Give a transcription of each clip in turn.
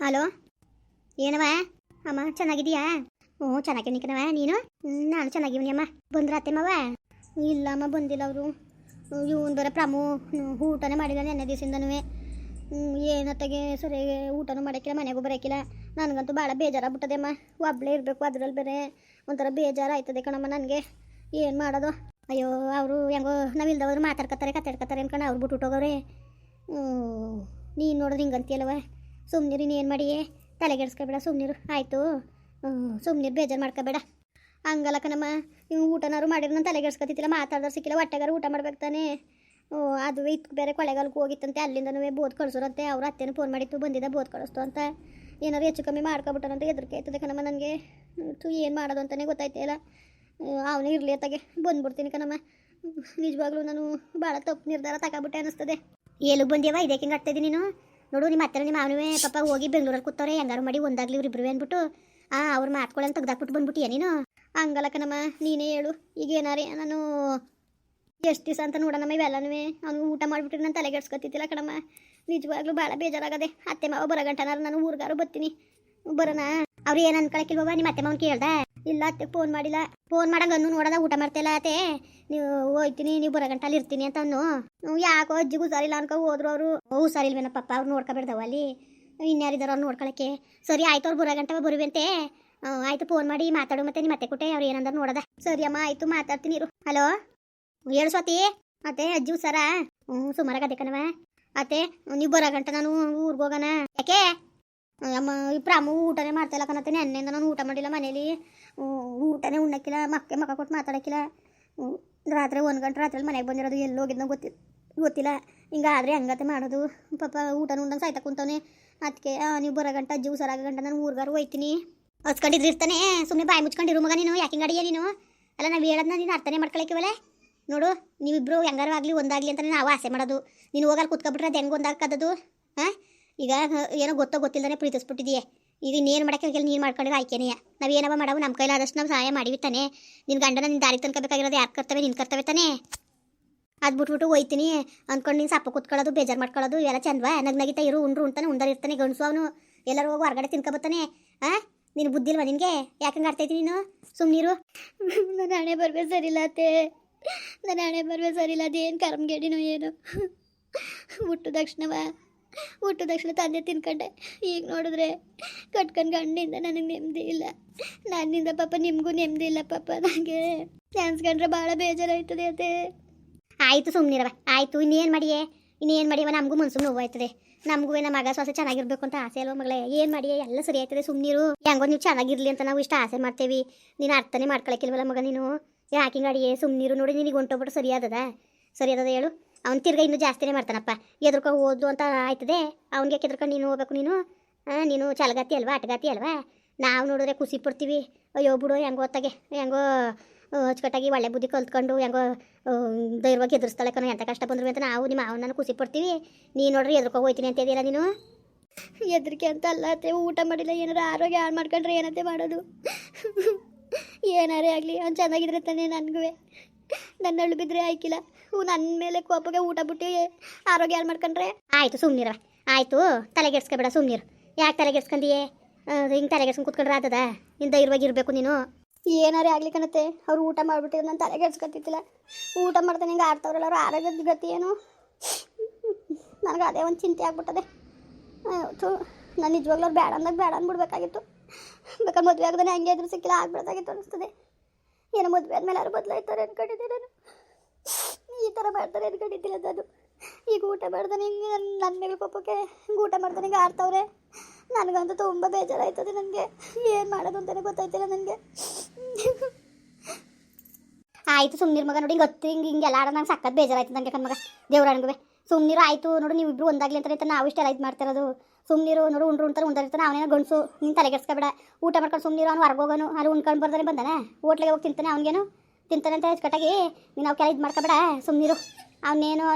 Hello, ಏನವ ಅಮ್ಮ ಚೆನ್ನಾಗಿದೀಯಾ? ಹ್ಞೂ ಚೆನ್ನಾಗಿವ್ನಿ ಕಣವ, ನೀನು? ನಾನು ಚೆನ್ನಾಗಿವ್ನಿ ಅಮ್ಮ. ಬಂದ್ರ ಅತ್ತೆಮ್ಮವ? ಇಲ್ಲಮ್ಮ ಬಂದಿಲ್ಲ ಅವರು. ಇವನು ಬರೋ ಪ್ರಮು ಊಟನೇ ಮಾಡಿಲ್ಲ ನೆನ್ನೆ ದಿವಸದಿಂದನೂ. ಏನತ್ತಾಗೆ ಸರಿಯಾಗಿ ಊಟನೂ ಮಾಡೋಕ್ಕಿಲ್ಲ, ಮನೆಗೂ ಬರೋಕ್ಕಿಲ್ಲ. ನನಗಂತೂ ಭಾಳ ಬೇಜಾರಾಗ್ಬಿಟ್ಟದೆ ಅಮ್ಮ. ಒಬ್ಬಳೇ ಇರಬೇಕು, ಅದ್ರಲ್ಲಿ ಬೇರೆ ಒಂಥರ ಬೇಜಾರಾಯ್ತದೆ ಕಣಮ್ಮ ನನಗೆ. ಏನು ಮಾಡೋದು? ಅಯ್ಯೋ, ಅವರು ಹೆಂಗೋ ನಾವಿಲ್ದವರು ಮಾತಾಡ್ಕೊತಾರೆ ಕತ್ತಾಡ್ಕೊತಾರೆ ಅನ್ಕೊಂಡು ಅವ್ರು ಬಿಟ್ಬಿಟ್ಟೋಗವ್ರೆ. ನೀನು ನೋಡಿದ್ರೆ ಹಿಂಗಂತೀಯಲ್ಲವ. ಸುಮ್ಮನಿರು, ನೀನು ಏನು ಮಾಡಿ ತಲೆಗೆಡ್ಸ್ಕೊಬೇಡ, ಸುಮ್ಮನಿರು ಆಯಿತು. ಸುಮ್ಮನಿರು, ಬೇಜಾರು ಮಾಡ್ಕೋಬೇಡ. ಹಂಗಲ್ಲ ಕಣಮ್ಮ, ನೀವು ಊಟನಾರು ಮಾಡಿದ್ರೆ ನಾನು ತಲೆಗೆಡ್ಸ್ಕೊತಿದ್ದಿಲ್ಲ, ಮಾತಾಡಿದ್ರೆ ಸಿಕ್ಕಿಲ್ಲ, ಹೊಟ್ಟೆಗಾರು ಊಟ ಮಾಡ್ಬೇಕು ತಾನೆ. ಅದು ಇದಕ್ಕೆ ಬೇರೆ ಕೊಳೆಗಾಲಕ್ಕೆ ಹೋಗಿತ್ತಂತೆ, ಅಲ್ಲಿಂದನೂ ಬೋದ್ ಕಳಿಸೋರಂತೆ. ಅವ್ರ ಅತ್ತೆನೂ ಫೋನ್ ಮಾಡಿತ್ತು, ಬಂದಿದ್ದ ಬೋದ್ ಕಳಿಸ್ತು ಅಂತ. ಏನಾದ್ರು ಹೆಚ್ಚು ಕಮ್ಮಿ ಮಾಡ್ಕೊಬಿಟ್ಟನಂತ ಹೆದರಿಕೆ ಆಯ್ತದೆ ಕಣಮ್ಮ ನನಗೆ. ಏನು ಮಾಡೋದು ಅಂತಲೇ ಗೊತ್ತಾಯ್ತಿಲ್ಲ. ಅವನೇ ಇರಲಿ ಅತ್ತಾಗೆ ಬಂದ್ಬಿಡ್ತೀನಿ ಕಣಮ್ಮ. ನಿಜವಾಗ್ಲೂ ನಾನು ಭಾಳ ತಪ್ಪು ನಿರ್ಧಾರ ತಗೊಬಿಟ್ಟೆ ಅನ್ನಿಸ್ತದೆ. ಎಲ್ಲಿಗೆ ಬಂದ್ಯವ? ಇದಕ್ಕೆ ಹಿಂಗೆ ಆಡ್ತಾಯಿದ್ದೀನಿ ನೀನು? ನೋಡು, ನಿಮ್ಮ ಹತ್ತಿರ ನಿಮ್ಮ ಅವನೇ ಪಾಪ ಹೋಗಿ ಬೆಂಗಳೂರಲ್ಲಿ ಕೂತವ್ರೆ, ಹೆಂಗಾರು ಮಾಡಿ ಒಂದಾಗ್ಲಿ ಇವ್ರಿಬ್ರು ಅಂದ್ಬಿಟ್ಟು ಅವ್ರು ಮಾತ್ಕೊಳ್ಳೋಂತ ತೆಗ್ದಾಕ್ಬಿಟ್ಟು ಬಂದ್ಬಿಟ್ಟಿಯ ನೀನು? ಹಂಗಲ್ಲ ಕಣಮ್ಮ, ನೀನೇ ಹೇಳು. ಈಗ ಏನಾರೇ ನಾನು ಎಷ್ಟು ದಿವಸ ಅಂತ ನೋಡೋಣಮ್ಮ ಇವೆಲ್ಲನೂ. ಅವನು ಊಟ ಮಾಡಿಬಿಟ್ರೆ ನಾನು ತಲೆಗೆಡ್ಸ್ಕೊತಿದ್ದಿಲ್ಲ ಕಣಮ್ಮ. ನಿಜವಾಗ್ಲೂ ಭಾಳ ಬೇಜಾರಾಗದೆ. ಅತ್ತೆ ಮಾವ ಬರಗಂಟನಾರು ನಾನು ಊರಿಗಾರು ಬರ್ತೀನಿ, ಬರೋಣ. ಅವ್ರು ಏನು ಅನ್ಕೊಳಕ್ಕಿಲ್ವವ? ನಿಮ್ಮ ಅತ್ತೆ ಮಾವನ್ ಕೇಳ್ದ? ಇಲ್ಲ, ಅತ್ತೆ ಫೋನ್ ಮಾಡಿಲ್ಲ. ಫೋನ್ ಮಾಡಂಗೆ ಅನ್ನು ನೋಡೋದ ಊಟ ಮಾಡ್ತಾಯಿಲ್ಲ ಅತ್ತೆ, ನೀವು ಹೋಯ್ತೀನಿ, ನೀವು ಬರಗಂಟಲ್ಲಿ ಇರ್ತೀನಿ ಅಂತ ಅನ್ನು. ಯಾಕೋ ಅಜ್ಜಿಗೆ ಹುಷಾರಿಲ್ಲ ಅನ್ಕೊ ಹೋದ್ರು ಅವರು. ಹುಷಾರಿಲ್ವೇನ ಪಾಪ, ಅವ್ರು ನೋಡ್ಕೊಬಿಡ್ದವ ಅಲ್ಲಿ. ಇನ್ಯಾರಿದಾರ ಅವ್ರು ನೋಡ್ಕೊಳಕ್ಕೆ? ಸರಿ ಆಯ್ತು, ಅವ್ರು ಬರಗಂಟವ ಬರುವಂತೆ. ಆಯ್ತು, ಫೋನ್ ಮಾಡಿ ಮಾತಾಡು. ಮತ್ತೆ ನಿಮ್ಮ ಅತ್ತೆ ಕೊಟ್ಟೆ ಅವ್ರು ಏನಂದ್ರೆ ನೋಡೋದ. ಸರಿ ಅಮ್ಮ, ಆಯ್ತು, ಮಾತಾಡ್ತೀನಿ ಇರು. ಹಲೋ, ಹೇಳು ಸ್ವಾತಿ. ಅತ್ತೆ ಅಜ್ಜಿ ಹುಷಾರ? ಸುಮಾರಾಗದೆ ಕಣವ. ಅತ್ತೆ ನೀವು ಬರಗಂಟ ನಾನು ಊರಿಗೆ ಹೋಗೋಣ. ಯಾಕೆ ಅಮ್ಮ? ಈ ಪ್ರಾಮು ಊಟನೇ ಮಾಡ್ತಾಯಿಲ್ಲ ಕಣತ್ತೆ. ನೆನ್ನೆಯಿಂದ ನಾನು ಊಟ ಮಾಡಿಲ್ಲ ಮನೇಲಿ. ಊಟನೇ ಉಣ್ಣಕ್ಕಿಲ್ಲ, ಮಕ್ಕ ಕೊಟ್ಟು ಮಾತಾಡೋಕ್ಕಿಲ್ಲ. ರಾತ್ರಿ 1 ಗಂಟೆ ರಾತ್ರಿಯಲ್ಲಿ ಮನೆಗೆ ಬಂದಿರೋದು, ಎಲ್ಲಿ ಹೋಗಿದ್ನೋ ಗೊತ್ತಿಲ್ಲ. ಹಿಂಗಾದ್ರೆ ಹಂಗತ್ತೆ ಮಾಡೋದು. ಪಾಪ ಊಟನ ಉಂಡಂಗೆ ಸಾಯ್ತಾ ಕುಂತವನೆ. ಅದಕ್ಕೆ ನೀವು ಬರಗಂಟ ಅಜ್ಜಿ ಹುಷಾರಾಗ ಗಂಟ ನಾನು ಊರಿಗಾರು ಹೋಯ್ತೀನಿ. ಹಚ್ಕೊಂಡಿದ್ರೆ ಇರ್ತಾನೆ, ಸುಮ್ಮನೆ ಬಾಯಿ ಮುಚ್ಕೊಂಡಿರು ಮಗ ನೀನು. ಯಾಕೆ ಹಿಂಗಡಿಯ ನೀನು? ಅಲ್ಲ, ನಾವು ಹೇಳೋದನ್ನ ನೀನು ಅರ್ಥನೇ ಮಾಡ್ಕೊಳಕ್ಕಿವಲ್ಲ. ನೋಡು, ನೀವಿಬ್ರು ಹೆಂಗಾರು ಆಗಲಿ ಒಂದಾಗಲಿ ಅಂತ ನಾವು ಆಸೆ ಮಾಡೋದು. ನೀನು ಹೋಗಲ್ಲಿ ಕೂತ್ಕೊಬಿಟ್ರೆ ಅದು ಹೆಂಗೆ ಒಂದಾಗಕ್ಕದದು? ಈಗ ಏನೋ ಗೊತ್ತಿಲ್ಲದೇ ಪ್ರೀತಿಸ್ಬಿಟ್ಟಿದೆಯೇ. ಈಗ ಇನ್ನೇನು ಮಾಡೋಕ್ಕೆ ಹೋಗಿಲ್ಲ, ನೀನು ಮಾಡ್ಕೊಂಡಿರೋ ಆಯ್ಕೆನೇ. ನಾವು ಏನವ ಮಾಡವು, ನಮ್ಮ ಕೈಲಾದಷ್ಟು ನಾವು ಸಹಾಯ ಮಾಡಿವಿ ತಾನೆ. ನಿನ್ನ ಗಂಡನ ನಿನ್ನ ದಾರಿ ತನ್ಕೋಬೇಕಾಗಿರೋದು ಯಾರು ಕರ್ತವೆ? ನಿನ್ನ ಕರ್ತವೆ ತಾನೆ. ಅದು ಬಿಟ್ಬಿಟ್ಟು ಹೋಯ್ತೀನಿ ಅಂದ್ಕೊಂಡು ನೀನು ಸಪ್ಪ ಕೂತ್ಕೊಳ್ಳೋದು, ಬೇಜಾರು ಮಾಡ್ಕೊಳ್ಳೋದು ಇವೆಲ್ಲ ಚಂದವಾ? ನಗಿತಾ ಇರು, ಉಂತಾನೆ ಉಂಡರಿರ್ತಾನೆ ಗಂಡಸು ಅವನು. ಎಲ್ಲರೂ ಹೋಗಿ ಹೊರಗಡೆ ತಿನ್ಕೊಬತ್ತಾನೆ. ನೀನು ಬುದ್ಧಿ ಇಲ್ವಾ ನಿನಗೆ? ಯಾಕಂಗೆ ಆಡ್ತಾಯಿದ್ದೀನಿ ನೀನು? ಸುಮ್ಮನಿರು. ನನ್ನ ಹಣೆ ಬರ್ಬೇಕು ಸರಿಲ್ಲ ಅತ್ತೆ, ನನ್ನ ಹಣೆ ಬರ್ಬೇಕು ಸರಿಲ್ಲ. ಅದೇನು ಕರ್ಮಗೇಡಿನೋ ಏನು. ಹುಟ್ಟು ತಕ್ಷಣ ತಂದೆ ತಿನ್ಕೊಂಡೆ. ಈಗ ನೋಡಿದ್ರೆ ಕಟ್ಕೊಂಡು ಗಂಡಿಂದ ನನಗೆ ನೆಮ್ಮದಿ ಇಲ್ಲ. ನನ್ನಿಂದ ಪಾಪ ನಿಮಗೂ ನೆಮ್ಮದಿ ಇಲ್ಲ ಪಾಪ. ನನಗೆ ನೆನ್ಸ್ಕೊಂಡ್ರೆ ಭಾಳ ಬೇಜಾರಾಯ್ತದೆ ಅತ್ತೆ. ಆಯಿತು, ಸುಮ್ಮನಿರವ. ಆಯಿತು, ಇನ್ನೇನು ಮಾಡಿಯವ? ನಮಗೂ ಮನ್ಸು ನೋವಾಯ್ತದೆ. ನಮಗೂ ನಮ್ಮ ಮಗ ಸೊಸೆ ಚೆನ್ನಾಗಿರ್ಬೇಕು ಅಂತ ಆಸೆ ಅಲ್ವ ಮಗಳೇ? ಏನು ಮಾಡಿಯೇ? ಎಲ್ಲ ಸರಿ ಆಯ್ತದೆ, ಸುಮ್ಮನಿರು. ಹೆಂಗೋ ನೀವು ಚೆನ್ನಾಗಿರ್ಲಿ ಅಂತ ನಾವು ಇಷ್ಟು ಆಸೆ ಮಾಡ್ತೇವೆ. ನೀನು ಅರ್ಥನೇ ಮಾಡ್ಕೊಳಕ್ಕಿಲ್ವಲ್ಲ ಮಗ ನೀನು. ಯಾಕೆ ಹಿಂಗಾಡಿಯೇ? ಸುಮ್ಮನಿರು. ನೋಡಿ, ನಿನಗೆ ಹೊಂಟೋಗ್ಬಿಟ್ಟು ಸರಿ ಆದದ ಹೇಳು. ಅವ್ನು ತಿರ್ಗ ಇನ್ನೂ ಜಾಸ್ತಿನೇ ಮಾಡ್ತಾನಪ್ಪ. ಎದ್ರಕೊಂಡು ಓದು ಅಂತ ಆಯ್ತದೆ. ಅವ್ನಿಗೆ ಕೆದ್ರಕೊಂಡು ನೀನು ಹೋಗ್ಬೇಕು. ನೀನು ಚಾಲಗಾತಿ ಅಲ್ವಾ, ಆಟಗಾತಿ ಅಲ್ವಾ? ನಾವು ನೋಡಿದ್ರೆ ಖುಷಿ ಪಡ್ತೀವಿ. ಅಯ್ಯೋ ಬಿಡು, ಹೆಂಗೋ ಅಚ್ಚುಕಟ್ಟಾಗಿ ಒಳ್ಳೆ ಬುದ್ಧಿ ಕಲ್ತ್ಕೊಂಡು ಹೆಂಗೋ ಧೈರ್ಯವಾಗಿ ಎದುರಿಸ್ತಾಳೆ ಕಣೋ, ಎಂಥ ಕಷ್ಟ ಬಂದ್ರು ಅಂತ ನಾವು ನಿಮ್ಮ ಅವನನ್ನು ಖುಷಿ ಪಡ್ತೀವಿ. ನೀನು ನೋಡ್ರಿ ಎದ್ರಕೊ ಹೋಯ್ತೀನಿ ಅಂತ ಇದೆಯಲ್ಲ ನೀನು. ಹೆದರಿಕೆ ಅಂತ ಅಲ್ಲ ಅತ್ತೆ, ಊಟ ಮಾಡಿಲ್ಲ ಏನಾರು ಆರೋಗ್ಯ ಹಾಳು ಮಾಡ್ಕೊಂಡ್ರೆ ಏನಂತೆ ಮಾಡೋದು? ಏನಾರೇ ಆಗಲಿ ಅವ್ನು ಚೆನ್ನಾಗಿದ್ರೆ ತಾನೆ ನನಗೂ. ನನ್ನ ಅಳ್ಳು ಬಿದ್ದರೆ ಆಯ್ಕಿಲ್ಲ. ನನ್ನ ಮೇಲೆ ಕೋಪಗೆ ಊಟ ಬಿಟ್ಟು ಆರೋಗ್ಯ ಹಾಳು ಮಾಡ್ಕೊಂಡ್ರೆ ಆಯಿತು. ಸುಮ್ಮನಿರವ. ಆಯಿತು, ತಲೆಗೆಡ್ಸ್ಕೊಬೇಡ, ಸುಮ್ಮನಿರು. ಯಾಕೆ ತಲೆಗೆಡ್ಸ್ಕೊಂಡಿಯೇ? ಹಿಂಗೆ ತಲೆಗೆಡ್ಸ್ಕೊಂಡು ಕೂತ್ಕೊಂಡ್ರೆ ಆತದ? ನೀನು ಧೈರ್ಯವಾಗಿರಬೇಕು ನೀನು. ಏನಾರೇ ಆಗಲಿ ಕಣತ್ತೆ, ಅವ್ರು ಊಟ ಮಾಡಿಬಿಟ್ಟಿದ್ರು, ನಾನು ತಲೆಗೆಡ್ಸ್ಕೊತಿದ್ದಿಲ್ಲ. ಊಟ ಮಾಡ್ತಾನೆ ಹಿಂಗೆ ಆಡ್ತಾವ್ರಲ್ಲ, ಅವ್ರು ಆರೋಗ್ಯದ ಗತಿ ಏನು? ನನಗೆ ಅದೇ ಒಂದು ಚಿಂತೆ ಆಗ್ಬಿಟ್ಟದೆ. ನಾನು ನಿಜವಾಗ್ಲೂ ಅವ್ರು ಬೇಡ ಅಂದ್ಬಿಡ್ಬೇಕಾಗಿತ್ತು. ಬೇಕಾದ್ರೆ ಮದುವೆ ಆಗದಾನೆ ಹಂಗೆ ಇದ್ರು ಸಿಕ್ಕಿಲ್ಲ, ಆಗ್ಬಿಡೋದಾಗಿತ್ತು ಅನಿಸ್ತದೆ. ಏನೋ ಮದುವೆ ಆದಮೇಲೆ ಯಾರು ಬದಲಾಯ್ತಾರೆ ಅಂದ್ಕೊಂಡಿದ್ದೆ ನಾನು. ಈ ಥರ ಮಾಡ್ತಾರೆ ಅಂದ್ಕೊಂಡಿದ್ದಿಲ್ಲ ನಾನು. ಈಗ ಊಟ ಮಾಡ್ದಾನೆ ಹಿಂಗೆ ನನ್ನ ಮೇಲೆ ಕೋಪಕ್ಕೆ ಊಟ ಮಾಡ್ದಾನೆ ಹಿಂಗೆ ಆಡ್ತಾವ್ರೆ. ನನಗಂತೂ ತುಂಬ ಬೇಜಾರಾಯ್ತದೆ. ನನಗೆ ಏನು ಮಾಡೋದು ಅಂತಲೇ ಗೊತ್ತಾಯ್ತಿಲ್ಲ ನನಗೆ. ಆಯಿತು, ಸುಮ್ಮನಿರು ಮಗ. ನೋಡಿ, ಗೊತ್ತು ಹಿಂಗೆಲ್ಲ ಆಡೋ ನಂಗೆ ಸಕ್ಕತ್ ಬೇಜಾರಾಯ್ತು ನನಗೆ ಕಣ್ಮಗ. ದೇವ್ರನ್ಗುವೆ ಸುಮ್ಮನಿರು. ಆಯಿತು ನೋಡು, ನೀವು ಇಬ್ಬರು ಒಂದಾಗಲಿ ಅಂತ ನಾವು ಇಷ್ಟೆಲ್ಲ ಇದು ಮಾಡ್ತಿರೋದು. ಸುಮ್ಮನಿರು. ನೋಡು, ಉಂಡಿರ್ತಾನೆ ಅವನೇನೋ ಗಂಡಸು. ನೀನು ತಲೆಗೆಡ್ಸ್ಕೊಬೇಡ. ಊಟ ಮಾಡ್ಕೊಂಡು ಸುಮ್ಮನಿರು. ಅವ್ನು ಹೊರಗೆ ಹೋಗೋನು, ಅಲ್ಲಿ ಉಣ್ಕೊಂಡು ಬರ್ದಾನೆ ಬಂದಾನೆ, ಹೋಟ್ಲಿಗೆ ಹೋಗಿ ತಿಂತಾನೆ. ಅವ್ನಿಗೇನು ತಿಂತಾನೆ ಅಂತ ಕಟ್ಟಾಗಿ ನೀನು ಅವಕ್ಕೆಲ್ಲ ಇದು ಮಾಡ್ಕೊಬೇಡ, ಸುಮ್ಮನಿರು. ಅವನೇನು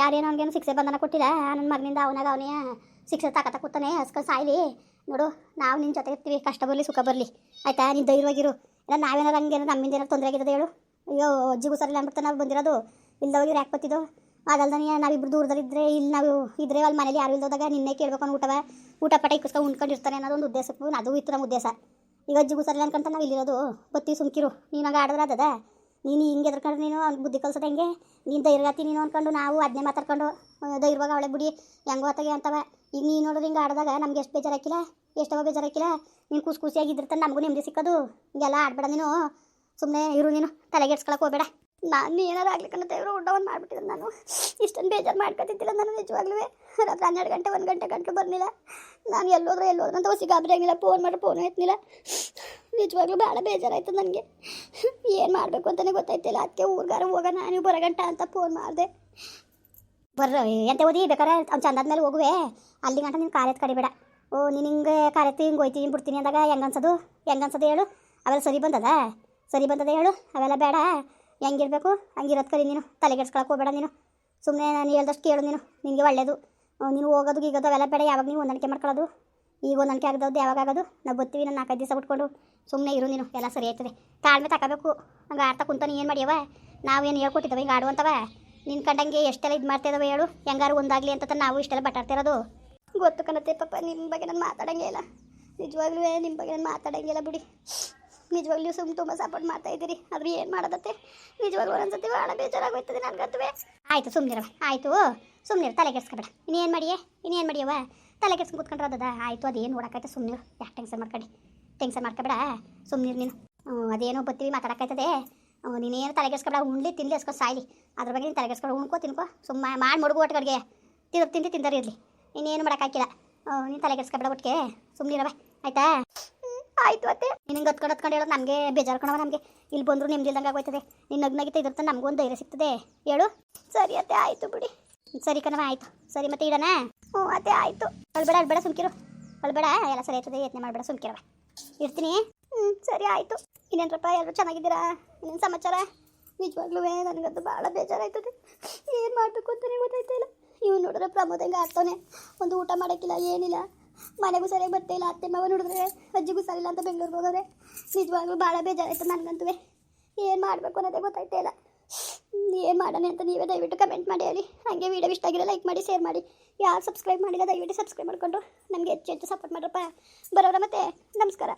ಯಾರೇನೋ ಅವ್ನಿಗೇನು ಶಿಕ್ಷೆ ಬಂಧನ ಕೊಟ್ಟಿಲ್ಲ. ನನ್ನ ಮಗನಿಂದ ಅವನೇ ಶಿಕ್ಷೆ ತಾಕತ್ತ ಕೂತಾನೆ. ಹಸ್ಕೊಂಡು ಸಾಯ್ಲಿ. ನೋಡು, ನಾವು ನಿನ್ನ ಜೊತೆ ಇರ್ತೀವಿ, ಕಷ್ಟ ಬರಲಿ ಸುಖ ಬರಲಿ, ಆಯಿತಾ? ನೀನು ಧೈರ್ಯವಾಗಿರು. ಇಲ್ಲ ನಾವೇನಾರು ಹಂಗೇನೋ ನಮ್ಮಿಂದ ಏನಾರು ತೊಂದರೆ ಆಗಿರೋದು ಹೇಳು. ಅಯ್ಯೋ, ಅಜ್ಜಿಗೂ ಸರಿಲ್ಲ ಅಂದ್ಬಿಟ್ಟು ನಾವು ಬಂದಿರೋದು. ಇಲ್ಲದೋಗಿ ಯಾಕೆ ಬತ್ತಿದ್ದು? ಅದಲ್ದನೆ ನಾವಿಬ್ರು ದೂರದಲ್ಲಿದ್ದರೆ ಇಲ್ಲಿ ನಾವು ಇದ್ರೆ ಅಲ್ಲಿ ಮನೇಲಿ ಯಾರು ಇಲ್ದೋದಾಗ ನಿನ್ನೆ ಕೇಳ್ಬೇಕು ಅವ್ನು ಊಟ ಪಟ ಇಕ್ಕಿಸ್ಕೊಂಡು ಉಣ್ಕೊಂಡಿರ್ತಾನೆ ಅನ್ನೋದೊಂದು ಉದ್ದೇಶಕ್ಕೂ ಅದು ಇತ್ತು ನಮ್ಮ ಉದ್ದೇಶ. ಈಗ ಅಜ್ಜಿಗೂ ಸರಿ ಅನ್ಕೊಂತ ನಾವು ಇಲ್ಲಿರೋದು ಬತ್ತಿ ಸುಮ್ಕಿರು ನೀನಾಗ ಆಡಿದ್ರೆ ಅದದ ನೀನು ಹಿಂಗೆ ಎದ್ರಕೊಂಡು ನೀನು ಅವ್ನು ಬುದ್ಧಿ ಕಲ್ಸೋದು ಹೆಂಗೆ ನೀನು ಧೈರ್ಯಗಾತಿ ನೀನು ಅಂದ್ಕೊಂಡು ನಾವು ಅದನ್ನೇ ಮಾತಾಡ್ಕೊಂಡು ಧೈರ್ಯವಾಗ ಅವಳೆ ಬಿಡಿ ಹೆಂಗೋ ಹೊತ್ತಾಗೆ ಅಂತವ. ಈಗ ನೀನು ನೋಡೋದು ಹಿಂಗೆ ಆಡಿದಾಗ ನಮ್ಗೆ ಎಷ್ಟು ಬೇಜಾರಾಕಿಲ್ಲ ಎಷ್ಟವ ಬೇಜಾರಾಕಿಲ್ಲ. ನೀನು ಖುಷಿಯಾಗಿದ್ದಿರ್ತಾನೆ ನಮಗೂ ನೆಮ್ಮದಿ ಸಿಕ್ಕೋದು. ಹಿಂಗೆಲ್ಲ ಆಡಬೇಡ ನೀನು, ಸುಮ್ಮನೆ ಇರು ನೀನು ತಲೆಗೆಡ್ಸ್ಕೊಳಕ್ಕೆ ಹೋಗಬೇಡ. ನಾನು ಏನಾರು ಆಗ್ಲಿಕ್ಕನ್ನ ದೇವರು ಊಟವನ್ನು ಮಾಡಿಬಿಟ್ಟಿದ್ದೆ. ನಾನು ಇಷ್ಟೊಂದು ಬೇಜಾರು ಮಾಡ್ಕೊತಿದ್ದಿಲ್ಲ. ನಾನು ನಿಜವಾಗ್ಲೂ ರಾತ್ರಿ 12 ಗಂಟೆ 1 ಗಂಟೆ ಗಂಟೆ ಬರ್ನಿಲ್ಲ. ನಾನು ಎಲ್ಲೋದ್ರೆ ಅಂತ ಹೊಸಿ ಗಾಬರಿ ಆಗಿಲ್ಲ. ಫೋನ್ ಮಾಡಿ ಫೋನು ಎತ್ತಲಿಲ್ಲ. ನಿಜವಾಗ್ಲೂ ಭಾಳ ಬೇಜಾರಾಯ್ತು ನನಗೆ. ಏನು ಮಾಡಬೇಕು ಅಂತಲೇ ಗೊತ್ತಾಯ್ತಿಲ್ಲ. ಅದಕ್ಕೆ ಊರ್ಗಾರ ಹೋಗೋಣ ನೀವು ಬರಗಂಟ ಅಂತ ಫೋನ್ ಮಾಡಿದೆ. ಎಂತ ಓದಿ ಬೇಕಾರೆ ಅವ್ನು ಚಂದಾದ್ಮೇಲೆ ಹೋಗುವೆ. ಅಲ್ಲಿ ಗಂಟ ನೀನು ಕಾರ್ ಎತ್ತು ಕಡಿಬೇಡ. ನೀನು ಹಿಂಗೆ ಕಾರ್ ಎತ್ತಿ ಹಿಂಗೆ ಹೋಯ್ತೀನಿ ಬಿಡ್ತೀನಿ ಅಂದಾಗ ಹೆಂಗನ್ಸೋದು ಹೇಳು. ಅವೆಲ್ಲ ಸರಿ ಬಂದದ ಹೇಳು. ಅವೆಲ್ಲ ಬೇಡ. ಹೆಂಗಿರ್ಬೇಕು ಹಂಗಿರೋದು ಕಲಿ ನೀನು. ತಲೆಗೆಡ್ಸ್ಕೊಳಕ್ಕೆ ಹೋಗಬೇಡ ನೀನು. ಸುಮ್ಮನೆ ನಾನು ಹೇಳ್ದಷ್ಟು ಕೇಳು ನೀನು. ನಿನಗೆ ಒಳ್ಳೇದು. ನೀನು ಹೋಗೋದು ಗೀಗೋದು ಅವೆಲ್ಲ ಬೇಡ. ಯಾವಾಗ ನೀವು ಹೊಂದಾಣಿಕೆ ಮಾಡ್ಕೊಳ್ಳೋದು. ಈಗ ಹೊಂದಾಣಿಕೆ ಆಗದವ್ದು ಯಾವಾಗ ಆಗೋದು. ನಾವು ಬರ್ತೀವಿ. ನಾನು 4-5 ದಿವಸ ಬಿಟ್ಕೊಂಡು ಸುಮ್ಮನೆ ಇರು ನೀನು. ಎಲ್ಲ ಸರಿ ಆಯ್ತದೆ. ತಾಳ್ಮೆ ತಗೋಬೇಕು. ಹಂಗೆ ಆಡ್ತಾ ಕುಂತಾನೆ ಏನು ಮಾಡಿಯವ. ನಾವೇನು ಹೇಳ್ಕೊಟ್ಟಿದ್ದವ ಹಿಂಗೆ ಆಡುವಂತವ. ನಿನ್ನ ಕಂಡಂಗೆ ಎಷ್ಟೆಲ್ಲ ಇದು ಮಾಡ್ತಿದ್ದಾವೆ ಹೇಳು. ಹೆಂಗಾರು ಒಂದಾಗಲಿ ಅಂತ ನಾವು ಇಷ್ಟೆಲ್ಲ ಬಟಾಡ್ತಿರೋದು ಗೊತ್ತು ಕಣತ್ತೆ ಪಾಪ. ನಿಮ್ಮ ಬಗ್ಗೆ ನಾನು ಮಾತಾಡೋಂಗೆ ಇಲ್ಲ. ನಿಜವಾಗ್ಲೂ ನಿಮ್ಮ ಬಗ್ಗೆ ನಾನು ಮಾತಾಡೋಂಗಿಲ್ಲ ಬಿಡಿ. ನಿಜವಾಗ್ಲೂ ತುಂಬ ಸಪೋರ್ಟ್ ಮಾಡ್ತಾಯಿದ್ದೀರಿ. ಆದರೂ ಏನು ಮಾಡೋದತ್ತೆ. ನಿಜವಾಗ್ಲೂ ಒಂದೊಂದ್ಸತಿ ಭಾಳ ಬೇಜಾರಾಗೋಯ್ತದೆ ನನಗಂತವೇ. ಆಯಿತು ಸುಮ್ಮನಿರವ. ಆಯಿತು ಸುಮ್ಮನಿರು. ತಲೆ ಕೆಡ್ಸ್ಕೊಬೇಡ. ಇನ್ನೇನು ಮಾಡಿಯವ. ತಲೆ ಕೆಡ್ಸ್ಕೊಂಡು ಕೂತ್ಕೊಂಡ್ರದದ. ಆಯಿತು ಅದೇನು ನೋಡೋಕ್ಕಾಯ್ತು. ಸುಮ್ಮನಿರು. ಯಾಕೆ ಟೆನ್ಷನ್ ಮಾಡ್ಕೊಬೇಡ. ಸುಮ್ಮನಿರು ನೀನು. ಅದೇನೋ ಬರ್ತೀವಿ ಮಾತಾಡೋಕ್ಕಾಯ್ತದೆ. ನೀನೇನು ತಲೆ ಕೆಡ್ಸ್ಕೊಬೇಡ. ಉಣ್ಲಿ ತಿನ್ಲಿ ಅಸ್ಕೊಂಡು ಸಾಯ್ಲಿ. ಅದ್ರ ಬಗ್ಗೆ ನೀನು ತಲೆ ಕೆಡ್ಸ್ಕೊಬೇಡ. ತಿನ್ಕೋ ಸುಮ್ಮನೆ ಮಾಡಿ ಮಡುಗು ಒಟ್ಟಿಗೆ ತಿಂತಾರೆ ಇರಲಿ. ಇನ್ನೇನು ಮಾಡೋಕ್ಕಾಗಿಲ್ಲ. ನೀನು ತಲೆ ಕೆಡ್ಸ್ಕೊಬೇಡ ಒಟ್ಟಿಗೆ. ಸುಮ್ಮನಿರವ ಆಯಿತಾ. ಆಯಿತು ಅತ್ತೆ. ನಿನಗೆ ಹೊತ್ಕೊಂಡು ಹೇಳೋದು ನಮಗೆ ಬೇಜಾರು ಕಣವ. ನಮಗೆ ಇಲ್ಲಿ ಬಂದರೂ ನಿಮ್ದು ಇಲ್ದಂಗೆ ಆಗೋಯ್ತದೆ. ನಿನ್ನ ನಗ್ನಾಗಿತ್ತ ಇದ್ರತ ನಮಗೂ ಒಂದು ಧೈರ್ಯ ಸಿಗ್ತದೆ ಹೇಳು. ಸರಿ ಅತ್ತೆ ಆಯಿತು ಬಿಡಿ. ಸರಿ ಕಣವ ಆಯಿತು. ಸರಿ ಮತ್ತೆ ಇಡೋಣ. ಅತ್ತೆ ಆಯಿತು. ಅಳ್ಬೇಡ ಸುಮ್ಕಿರು. ಅಳ್ಬೇಡ. ಎಲ್ಲ ಸರಿ ಆಯ್ತದೆ. ಯತ್ನೆ ಮಾಡಬೇಡ ಸುಮ್ಕಿರವ. ಇರ್ತೀನಿ. ಸರಿ ಆಯಿತು. ಇನ್ನೇನಪ್ಪ ಎಲ್ಲರೂ ಚೆನ್ನಾಗಿದ್ದೀರಾ? ಇನ್ನೇನು ಸಮಾಚಾರ? ನಿಜವಾಗ್ಲೂ ನನಗಂತೂ ಭಾಳ ಬೇಜಾರಾಯ್ತದೆ. ಏನು ಮಾಡಬೇಕು ಅಂತಲೇ ಗೊತ್ತಾಯ್ತಿಲ್ಲ. ಇವ್ನು ನೋಡಿದ್ರೆ ಪ್ರಮೋದ್ ಹೆಂಗೆ ಆಡ್ತಾನೆ. ಒಂದು ಊಟ ಮಾಡೋಕ್ಕಿಲ್ಲ ಏನಿಲ್ಲ. ಮನೆಗೂ ಸರಿಯಾಗಿ ಬರ್ತಾಯಿಲ್ಲ. ಅತ್ತೆ ಮಾವ ನೋಡಿದ್ರೆ ಅಜ್ಜಿಗೂ ಸರಿಯಿಲ್ಲ ಅಂತ ಬೆಂಗಳೂರಿಗೆ ಹೋಗೋರೆ. ನಿಜವಾಗ್ಲೂ ಭಾಳ ಬೇಜಾರಾಯ್ತು ನನಗಂತೂ. ಏನು ಮಾಡಬೇಕು ಅನ್ನೋದೇ ಗೊತ್ತಾಯ್ತಾ ಇಲ್ಲ. ಏನು ಮಾಡೋಣ ಅಂತ ನೀವೇ ದಯವಿಟ್ಟು ಕಮೆಂಟ್ ಮಾಡಿ ಹೇಳಿ. ಹಾಗೆ ವೀಡಿಯೋ ಇಷ್ಟ ಆಗಿರೋ ಲೈಕ್ ಮಾಡಿ ಶೇರ್ ಮಾಡಿ. ಯಾರು ಸಬ್ಸ್ಕ್ರೈಬ್ ಮಾಡಿಲ್ಲ ದಯವಿಟ್ಟು ಸಬ್ಸ್ಕ್ರೈಬ್ ಮಾಡಿಕೊಂಡು ನಮಗೆ ಹೆಚ್ಚು ಸಪೋರ್ಟ್ ಮಾಡ್ರಪ್ಪ. ಬರೋರ ಮತ್ತೆ ನಮಸ್ಕಾರ.